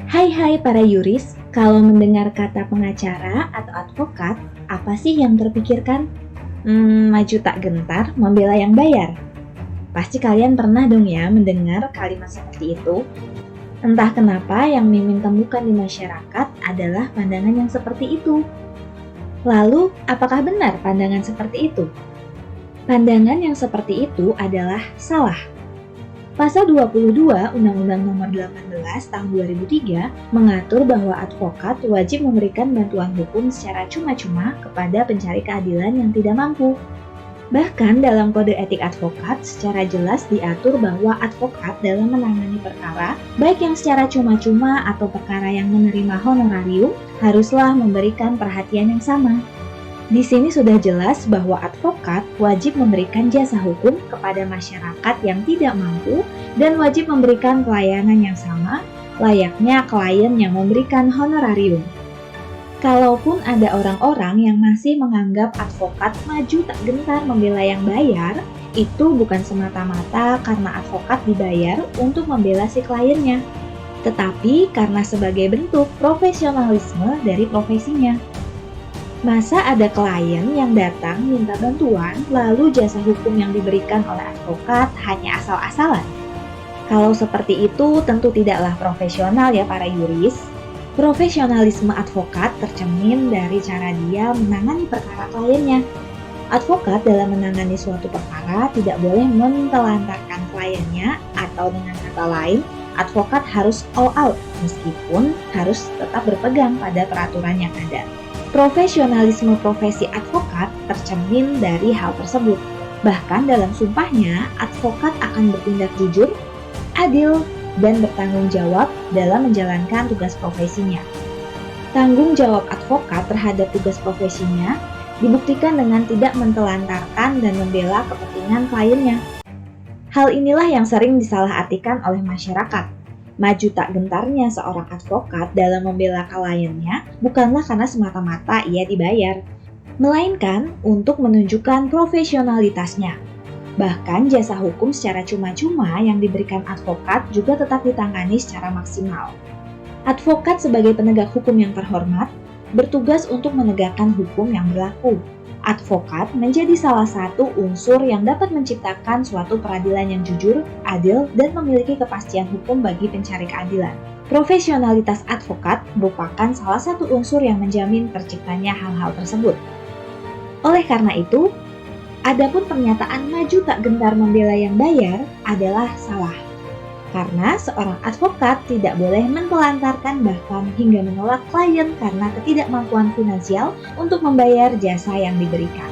Hai para yuris, kalau mendengar kata pengacara atau advokat, apa sih yang terpikirkan? Maju tak gentar, membela yang bayar. Pasti kalian pernah dong ya mendengar kalimat seperti itu. Entah kenapa yang Mimin temukan di masyarakat adalah pandangan yang seperti itu. Lalu, apakah benar pandangan seperti itu? Pandangan yang seperti itu adalah salah. Pasal 22 Undang-Undang Nomor 18 Tahun 2003 mengatur bahwa advokat wajib memberikan bantuan hukum secara cuma-cuma kepada pencari keadilan yang tidak mampu. Bahkan dalam Kode Etik Advokat secara jelas diatur bahwa advokat dalam menangani perkara, baik yang secara cuma-cuma atau perkara yang menerima honorarium, haruslah memberikan perhatian yang sama. Di sini sudah jelas bahwa advokat wajib memberikan jasa hukum kepada masyarakat yang tidak mampu dan wajib memberikan pelayanan yang sama, layaknya klien yang memberikan honorarium. Kalaupun ada orang-orang yang masih menganggap advokat maju tak gentar membela yang bayar, itu bukan semata-mata karena advokat dibayar untuk membela si kliennya, tetapi karena sebagai bentuk profesionalisme dari profesinya. Masa ada klien yang datang minta bantuan, lalu jasa hukum yang diberikan oleh advokat hanya asal-asalan? Kalau seperti itu tentu tidaklah profesional ya para yuris. Profesionalisme advokat tercermin dari cara dia menangani perkara kliennya. Advokat dalam menangani suatu perkara tidak boleh mentelantarkan kliennya, atau dengan kata lain, advokat harus all out meskipun harus tetap berpegang pada peraturan yang ada. Profesionalisme profesi advokat tercermin dari hal tersebut. Bahkan dalam sumpahnya, advokat akan bertindak jujur, adil, dan bertanggung jawab dalam menjalankan tugas profesinya. Tanggung jawab advokat terhadap tugas profesinya dibuktikan dengan tidak mentelantarkan dan membela kepentingan kliennya. Hal inilah yang sering disalahartikan oleh masyarakat. Maju tak gentarnya seorang advokat dalam membela kliennya bukanlah karena semata-mata ia dibayar, melainkan untuk menunjukkan profesionalitasnya. Bahkan jasa hukum secara cuma-cuma yang diberikan advokat juga tetap ditangani secara maksimal. Advokat sebagai penegak hukum yang terhormat, bertugas untuk menegakkan hukum yang berlaku. Advokat menjadi salah satu unsur yang dapat menciptakan suatu peradilan yang jujur, adil, dan memiliki kepastian hukum bagi pencari keadilan. Profesionalitas advokat merupakan salah satu unsur yang menjamin terciptanya hal-hal tersebut. Oleh karena itu, adapun pernyataan maju tak gentar membela yang bayar adalah salah. Karena seorang advokat tidak boleh mentelantarkan bahkan hingga menolak klien karena ketidakmampuan finansial untuk membayar jasa yang diberikan.